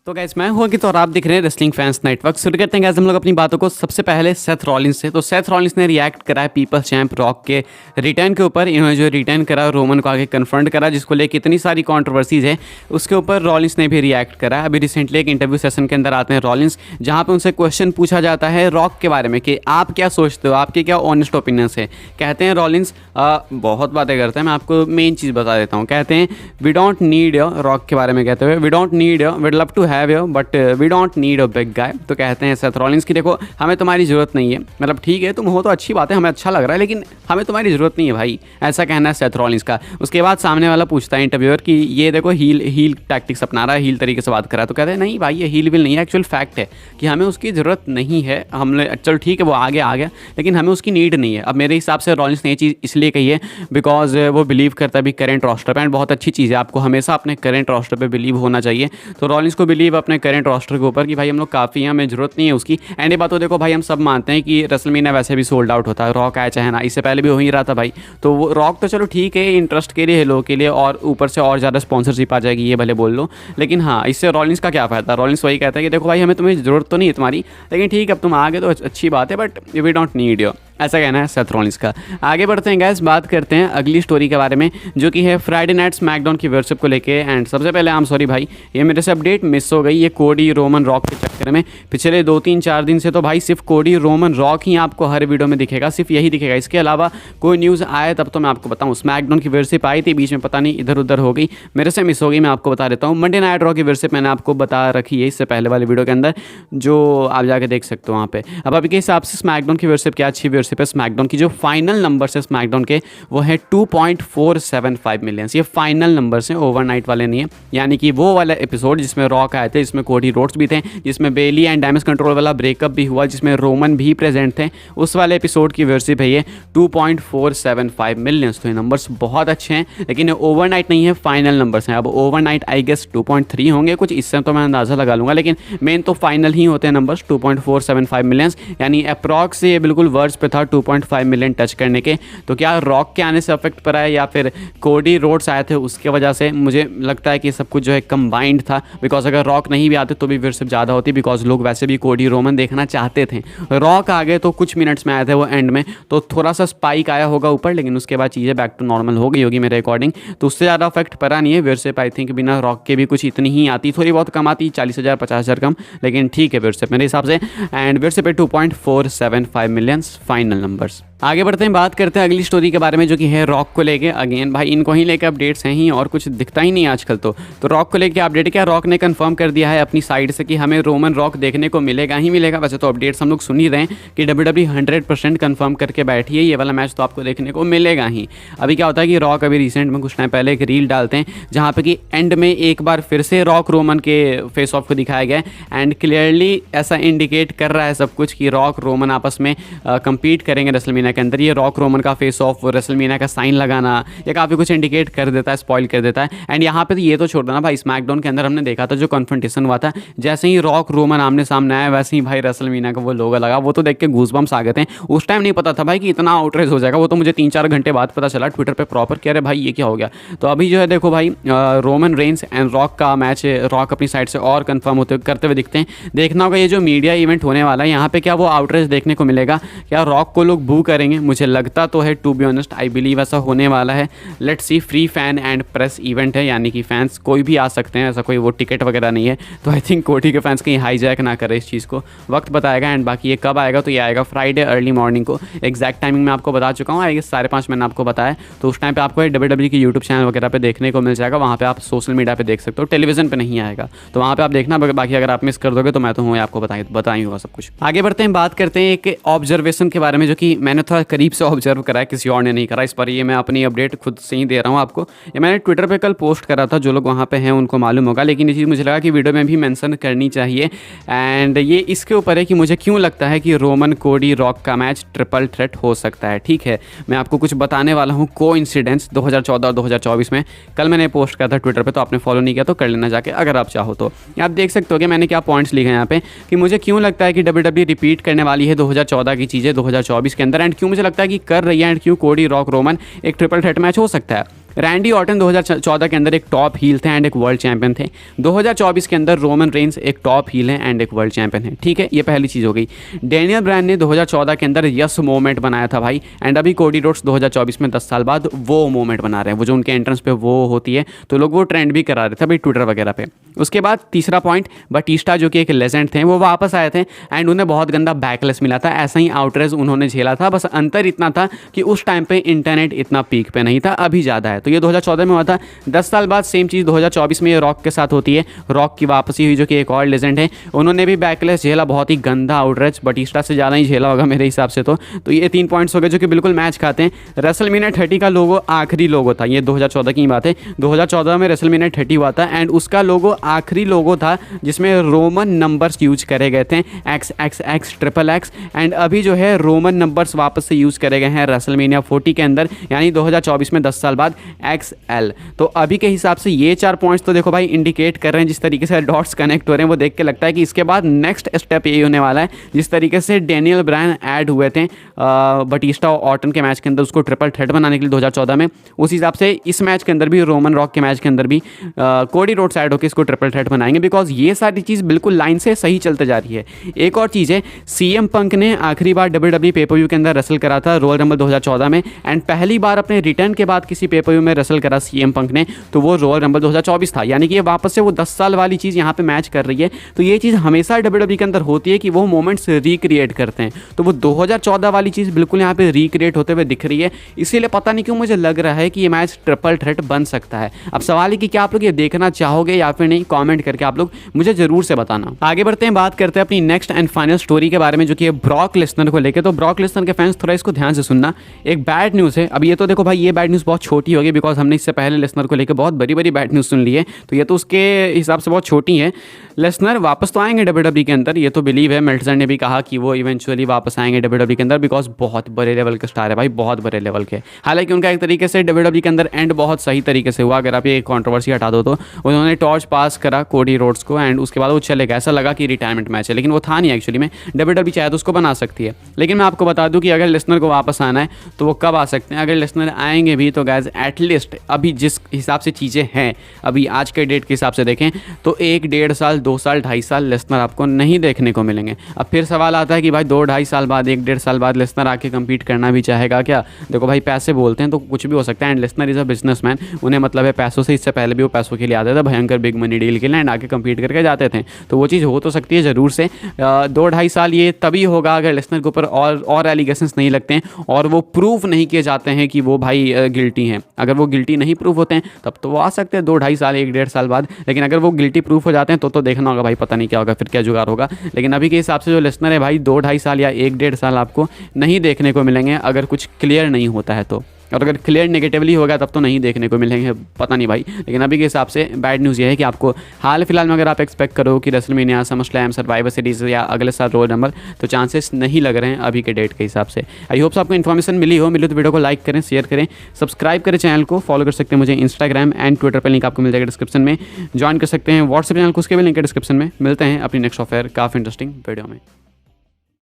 तो गाइस मैं हूं अंकित और आप दिख रहे हैं रेसलिंग फैंस नेटवर्क। शुरू करते हैं गाइस हम लोग अपनी बातों को सबसे पहले सेथ रॉलिंस से। तो सेथ रॉलिंस ने रिएक्ट करा है पीपल्स चैंप रॉक के रिटर्न के ऊपर। इन्होंने जो रिटर्न करा रोमन को आगे कन्फ्रंट करा, जिसको लेकर इतनी सारी कॉन्ट्रोवर्सीज है, उसके ऊपर रॉलिंस ने भी रिएक्ट करा। अभी रिसेंटली एक इंटरव्यू सेशन के अंदर आते हैं रॉलिंस, जहाँ पर उनसे क्वेश्चन पूछा जाता है रॉक के बारे में कि आप क्या सोचते हो, आपके क्या ऑनेस्ट ओपिनियंस है। कहते हैं रॉलिंस बहुत बातें करते हैं, मैं आपको मेन चीज़ बता देता हूँ। कहते हैं we don't need your, rock के बारे में कहते हुए, we don't need your, we'd love to have your but we don't need a big guy. तो कहते हैं सेथ रॉलिंस की देखो हमें तुम्हारी ज़रूरत नहीं है, मतलब ठीक है तुम हो तो अच्छी बात है, हमें अच्छा लग रहा है, लेकिन हमें तुम्हारी ज़रूरत नहीं है भाई। ऐसा कहना है सेथ रॉलिंस का। उसके बाद सामने वाला पूछता है इंटरव्यूअर कि ये देखो हील टैक्टिक्स अपना रहा है, हील तरीके से बात कर रहा है। तो कहते हैं नहीं भाई ये हील विल नहीं है, एक्चुअल फैक्ट है कि हमें उसकी ज़रूरत नहीं है। हमने चलो ठीक है वो आ गया लेकिन हमें उसकी नीड नहीं है। अब मेरे हिसाब से रॉलिंस ने ये चीज़ इसलिए कही है बिकॉज वो बिलीव करता है भी करेंट रोस्टर पे, एंड बहुत अच्छी चीज़ है, आपको हमेशा अपने करेंट रोस्टर पे बिलीव होना चाहिए। तो रॉलिंस को बिलीव अपने करेंट रोस्टर के ऊपर कि भाई हम लोग काफ़ी हैं, हमें ज़रूरत नहीं है उसकी। एंड ये बात तो देखो भाई हम सब मानते हैं कि रेसलमेनिया वैसे भी सोल्ड आउट होता है, रॉक आया चाहे ना, इससे पहले भी हो ही रहा था भाई। तो वो रॉक तो चलो ठीक है इंटरेस्ट के लिए, लोगों के लिए, और ऊपर से और ज़्यादा स्पॉन्सरशिप आ जाएगी, ये भले बोल लो, लेकिन हाँ इससे रॉलिंस का क्या फ़ायदा। रॉलिंस वही कहता है कि देखो भाई हमें तुम्हें ज़रूरत तो नहीं है तुम्हारी, लेकिन ठीक है अब तुम आ गए तो अच्छी बात है, but we don't need you, ऐसा कहना है सेथ रॉलिंस का। आगे बढ़ते हैं गाइस, बात करते हैं अगली स्टोरी के बारे में, जो कि है फ्राइडे नाइट स्मैकडाउन की व्यूअरशिप को लेके। एंड सबसे पहले आई एम सॉरी भाई, ये मेरे से अपडेट मिस हो गई। ये कोडी रोमन रॉक के चक्कर में पिछले 2-3-4 दिन से तो भाई सिर्फ कोडी रोमन रॉक ही आपको हर वीडियो में दिखेगा, सिर्फ यही दिखेगा। इसके अलावा कोई न्यूज़ आए तब तो मैं आपको बताऊँ। स्मैकडाउन की व्यूअरशिप आई थी बीच में, पता नहीं इधर उधर हो गई, मेरे से मिस हो गई, मैं आपको बता देता हूँ। मंडे नाइट रॉ की व्यूअरशिप मैंने आपको बता रखी है इससे पहले वाले वीडियो के अंदर, जो आप जाके देख सकते हो वहाँ पे। अब अभी के हिसाब से स्मैकडाउन की व्यूअरशिप क्या अच्छी व्यूअरशिप है। स्मैकडाउन की जो फाइनल नंबर्स है स्मैकडाउन के वो है 2.475 मिलियन। ये फाइनल नंबर्स हैं, ओवरनाइट वाले नहीं है। यानी कि वो वाला एपिसोड जिसमें रॉक आए थे, जिसमें कोडी रोड्स भी थे, जिसमें बेली एंड डैमेज कंट्रोल वाला ब्रेकअप भी हुआ, जिसमें रोमन भी प्रेजेंट थे, उस वाले एपिसोड की व्यूअरशिप है ये 2.475 मिलियन। तो ये नंबर्स बहुत अच्छे हैं, लेकिन ये ओवरनाइट नहीं है, फाइनल नंबर्स हैं। अब ओवरनाइट आई गेस 2.3 होंगे कुछ, इससे तो मैं अंदाज़ा लगा लूँगा, लेकिन मेन तो फाइनल ही होते हैं नंबर्स 2.475 मिलियन। यानी अप्रॉक्स ये बिल्कुल वर्ड्स पे था 2.5 मिलियन टच करने के। तो क्या रॉक के आने से अफेक्ट पड़ा है या फिर कोडी रोड्स आए थे उसके वजह से? मुझे लगता है कि सब कुछ जो है कंबाइंड था, बिकॉज अगर रॉक नहीं भी आते तो भी व्यूअरशिप ज़्यादा होती, बिकॉज लोग वैसे भी कोडी रोमन देखना चाहते थे। रॉक आ गए तो कुछ मिनट्स में आए थे वो एंड में, तो थोड़ा सा स्पाइक आया होगा ऊपर, लेकिन उसके बाद चीज़ें बैक टू नॉर्मल हो गई होगी मेरे अकॉर्डिंग। तो उससे ज़्यादा अफेक्ट पड़ा नहीं है व्यूअरशिप। आई थिंक बिना रॉक के भी कुछ इतनी ही आती, थोड़ी बहुत कम आती, 40,000 50,000 कम, लेकिन ठीक है व्यूअरशिप मेरे हिसाब से। एंड व्यूअरशिप है 2.475 मिलियन फाइनल नंबर्स। आगे बढ़ते हैं, बात करते हैं अगली स्टोरी के बारे में, जो कि है रॉक को लेके। अगेन भाई इनको ही लेकर अपडेट्स हैं ही, और कुछ दिखता ही नहीं आजकल। तो रॉक को लेके अपडेट क्या, रॉक ने कंफर्म कर दिया है अपनी साइड से कि हमें रोमन रॉक देखने को मिलेगा ही मिलेगा। वैसे तो अपडेट्स हम लोग सुन ही रहे हैं कि WWE 100% कंफर्म करके बैठी है, ये वाला मैच तो आपको देखने को मिलेगा ही। अभी क्या होता है कि रॉक अभी रिसेंट में कुछ टाइम पहले एक रील डालते हैं, जहाँ पे कि एंड में एक बार फिर से रॉक रोमन के फेस ऑफ को दिखाया गया है, एंड क्लियरली ऐसा इंडिकेट कर रहा है सब कुछ कि रॉक रोमन आपस में कंपीट करेंगे रेसलमेनिया के अंदर। ये रॉक रोमन का फेस ऑफ, रेसलमेनिया का साइन लगाना, ये काफ़ी कुछ इंडिकेट कर देता है, स्पॉइल कर देता है। एंड यहाँ पे तो ये तो छोड़ देना भाई, स्मैकडाउन के अंदर हमने देखा था जो कन्फ्रंटेशन हुआ था, जैसे ही रॉक रोमन आमने सामने आया वैसे ही भाई रेसलमेनिया का वो लोगो लगा, वो तो देख के गूज़बम्स आ गए थे। उस टाइम नहीं पता था भाई कि इतना आउटरेज हो जाएगा, वो तो मुझे 3-4 घंटे बाद पता चला ट्विटर पर प्रॉपर, कह रहे भाई ये क्या हो गया। तो अभी जो है देखो भाई रोमन रेंस एंड रॉक का मैच, रॉक अपनी साइड से और कन्फर्म करते हुए दिखते हैं। देखना होगा ये जो मीडिया इवेंट होने वाला है, यहाँ पे क्या वो आउटरेज देखने को मिलेगा, क्या रॉक को लोग बू करेंगे? मुझे लगता तो है, to be honest I believe ऐसा होने वाला है। Let's see, free fan and press event है, यानी कि फैंस कोई भी आ सकते हैं, ऐसा कोई वो टिकट वगैरह नहीं है। तो आई थिंक कोडी के फैंस कहीं हाईजैक ना करें इस चीज़ को, वक्त बताएगा। एंड बाकी ये कब आएगा, तो ये आएगा फ्राइडे अर्ली मॉर्निंग को। एग्जैक्ट टाइमिंग मैं आपको बता चुका हूँ, आएगा 5:30 मैंने आपको बताया। तो उस टाइम पे आपको WWE की यूट्यूब चैनल वगैरह पे देखने को मिल जाएगा, वहाँ पे आप सोशल मीडिया पे देख सकते हो, टेलीविजन पे नहीं आएगा, तो वहाँ पे आप देखना। बाकी अगर आप मिस कर दोगे तो मैं तो हूँ आपको बताई होगा सब कुछ। आगे बढ़ते हैं, बात करते हैं एक ऑब्जर्वेशन के बारे में, जो कि मैंने थोड़ा करीब से ऑब्जर्व करा है, किसी और ने नहीं करा। इस पर ये मैं अपनी अपडेट खुद से ही दे रहा हूँ आपको। ये मैंने ट्विटर पे कल पोस्ट करा था, जो लोग वहाँ पे हैं उनको मालूम होगा, लेकिन ये चीज़ मुझे लगा कि वीडियो में भी मेंशन करनी चाहिए। एंड ये इसके ऊपर है कि मुझे क्यों लगता है कि रोमन कोडी रॉक का मैच ट्रिपल थ्रेट हो सकता है। ठीक है, मैं आपको कुछ बताने वाला हूँ कोइंसिडेंस 2014 और 2024 में। कल मैंने पोस्ट करा था ट्विटर पर, तो आपने फॉलो नहीं किया तो कर लेना जाके, अगर आप चाहो तो। आप देख सकते हो कि मैंने क्या पॉइंट्स लिखे हैं यहाँ पे, कि मुझे क्यों लगता है कि WWE रिपीट करने वाली है 2014 की चीज़ें 2024 के अंदर, एंड क्यों मुझे लगता है कि कर रही है, एंड क्यों कोडी रॉक रोमन एक ट्रिपल थ्रेट मैच हो सकता है। रैंडी ऑर्टन 2014 के अंदर एक टॉप हील थे एंड एक वर्ल्ड चैंपियन थे। 2024 के अंदर रोमन रेंस एक टॉप हील है एंड एक वर्ल्ड चैंपियन है। ठीक है, ये पहली चीज़ हो गई। डेनियल ब्रायन ने 2014 के अंदर यस मोमेंट बनाया था भाई, एंड अभी कोडी रोड्स 2024 में 10 साल बाद वो मोमेंट बना रहे हैं, वो जो उनके एंट्रेंस पे वो होती है, तो लोग वो ट्रेंड भी करा रहे थे भाई ट्विटर वगैरह पे। उसके बाद तीसरा पॉइंट, बटिस्टा जो कि एक लेजेंड थे, वो वापस आए थे एंड उन्हें बहुत गंदा बैकलेस मिला था, ऐसा ही आउटरेज उन्होंने झेला था। बस अंतर इतना था कि उस टाइम पे इंटरनेट इतना पीक पे नहीं था, अभी ज़्यादा है। तो ये 2014 में हुआ था। 10 साल बाद सेम चीज़ 2024 में ये रॉक के साथ होती है। रॉक की वापसी हुई जो कि एक और लेजेंड है, उन्होंने भी बैकलेस झेला, बहुत ही गंदा आउटरेज, बटिस्टा से ज़्यादा ही झेला होगा मेरे हिसाब से। तो ये 3 पॉइंट्स हो गए जो कि बिल्कुल मैच खाते हैं। रेसलमेनिया 30 का लोगो आखिरी लोगो था, ये 2014 की बात है। 2014 में रेसलमेनिया 30 हुआ था एंड उसका लोगो आखिरी लोगो था जिसमें रोमन नंबर्स यूज करे गए थे, XXX XXX, एंड अभी जो है रोमन नंबर्स वापस से यूज़ करे गए हैं रेसलमेनिया 40 के अंदर, यानी 2024 में 10 साल बाद XL। तो अभी के हिसाब से ये 4 पॉइंट्स तो देखो भाई इंडिकेट कर रहे हैं, जिस तरीके से डॉट्स कनेक्ट हो रहे हैं वो देख के लगता है कि इसके बाद नेक्स्ट स्टेप यही होने वाला है। जिस तरीके से डेनियल ब्रायन ऐड हुए थे बटिस्टा और ऑर्टन के मैच के अंदर उसको ट्रिपल थ्रेट बनाने के लिए 2014 में, उस हिसाब से इस मैच के अंदर भी, रोमन रॉक के मैच के अंदर भी कोडी रोड्स ऐड होकर इसको ट्रिपल थ्रेट बनाएंगे, बिकॉज ये सारी चीज़ बिल्कुल लाइन से सही चलते जा रही है। एक और चीज़ है, CM पंक ने आखिरी बार WWE पेपर के अंदर रेसल करा था रॉयल रंबल 2014 में, एंड पहली बार अपने रिटर्न के बाद किसी पेपर में रेसल करा CM पंक ने, तो वो रॉयल रंबल 2024 था। यानी कि ये वापस से वो 10 साल वाली चीज़ यहाँ पे मैच कर रही है। तो ये चीज़ हमेशा WWE के अंदर होती है कि वो मोमेंट्स रिक्रिएट करते हैं, तो वो 2014 वाली चीज़ बिल्कुल यहाँ पे रिक्रिएट होते हुए दिख रही है। इसीलिए पता नहीं क्यों मुझे लग रहा है कि ये मैच ट्रिपल थ्रेट बन सकता है। अब सवाल है कि क्या आप लोग ये देखना चाहोगे या फिर नहीं, कमेंट करके आप लोग मुझे जरूर से बताना। आगे बढ़ते हैं, बात करते हैं अपनी नेक्स्ट एंड फाइनल स्टोरी के बारे में, जो कि है ब्रॉक लेसनर को लेकर। तो ब्रॉक लेसनर के फैंस थोड़ा इसको ध्यान से सुनना, एक बैड न्यूज़ है। अब ये तो देखो भाई, ये बैड न्यूज़ बहुत छोटी होगी बिकॉज हमने इससे पहले लेसनर को लेकर बहुत बड़ी बड़ी बैड न्यूज़ सुन ली है, तो ये तो उसके हिसाब से बहुत छोटी है। लेसनर वापस तो आएंगे WWE के अंदर, ये तो बिलीव है। मेल्टजर ने भी कहा कि वो इवेंचुअली वापस आएंगे WWE के अंदर, बिकॉज बहुत बड़े लेवल के स्टार है भाई, बहुत बड़े लेवल के। हालांकि उनका एक तरीके से WWE के अंदर एंड बहुत सही तरीके से हुआ, अगर आप ये कंट्रोवर्सी हटा दो तो। उन्होंने टॉर्च पास करा कोडी रोड्स को एंड उसके बाद वो चले गए, ऐसा लगा कि रिटायरमेंट मैच है, लेकिन वो था नहीं एक्चुअली में। WWE चाहे तो उसको बना सकती है, लेकिन मैं आपको बता दूं कि अगर लेसनर को वापस आना है तो वो कब आ सकते हैं। अगर लेसनर आएंगे भी तो गाइस एटलीस्ट अभी जिस हिसाब से चीज़ें हैं, अभी आज के डेट के हिसाब से देखें तो 1 1.5 साल 2 साल 2.5 साल लेसनर आपको नहीं देखने को मिलेंगे। अब फिर सवाल आता है कि भाई 2-2.5 साल बाद 1 1.5 साल बाद लेसनर आके कम्पीट करना भी चाहेगा क्या? देखो भाई, पैसे बोलते हैं तो कुछ भी हो सकता है, and Lesnar is a businessman, उन्हें मतलब है पैसों से। इससे पहले भी वो पैसों के लिए आते थे, भयंकर बिग मनी डील के लिए, एंड आके कम्पीट करके जाते थे, तो वो चीज़ हो तो सकती है ज़रूर से। 2-2.5 साल ये तभी होगा अगर लेसनर के ऊपर और एलिगेशंस नहीं लगते हैं और वो प्रूव नहीं किए जाते हैं कि वो भाई गिल्टी हैं। अगर वो गिल्टी नहीं प्रूव होते हैं तब तो वो आ सकते हैं 2-2.5 साल 1 1.5 साल बाद, लेकिन अगर वो गिल्टी प्रूफ हो जाते हैं तो देखना होगा भाई, पता नहीं क्या होगा, फिर क्या जुगाड़ होगा। लेकिन अभी के हिसाब से जो लेसनर है भाई, 2-2.5 साल या 1 1.5 साल आपको नहीं देखने को मिलेंगे अगर कुछ क्लियर नहीं होता है तो। और अगर क्लियर नेगेटिवली होगा तब तो नहीं देखने को मिलेंगे, पता नहीं भाई। लेकिन अभी के हिसाब से बैड न्यूज़ ये है कि आपको हाल फिलहाल में अगर आप एक्सपेक्ट करो कि रेसलमेनिया, समरस्लैम, सर्वाइवर सीरीज या अगले साल रॉयल रंबल, तो चांसेस नहीं लग रहे हैं अभी के डेट के हिसाब से। आई होप आपको इन्फॉर्मेशन मिली तो वीडियो को लाइक करें, शेयर करें, सब्सक्राइब करें, चैनल को फॉलो कर सकते हैं मुझे इंस्टाग्राम एंड ट्विटर पर, लिंक आपको मिल जाएगा डिस्क्रिप्शन में। ज्वाइन कर सकते हैं व्हाट्सएप चैनल को, उसके भी लिंक है डिस्क्रिप्शन में। मिलते हैं अपनी नेक्स्ट ऑफर काफ़ी इंटरेस्टिंग वीडियो में।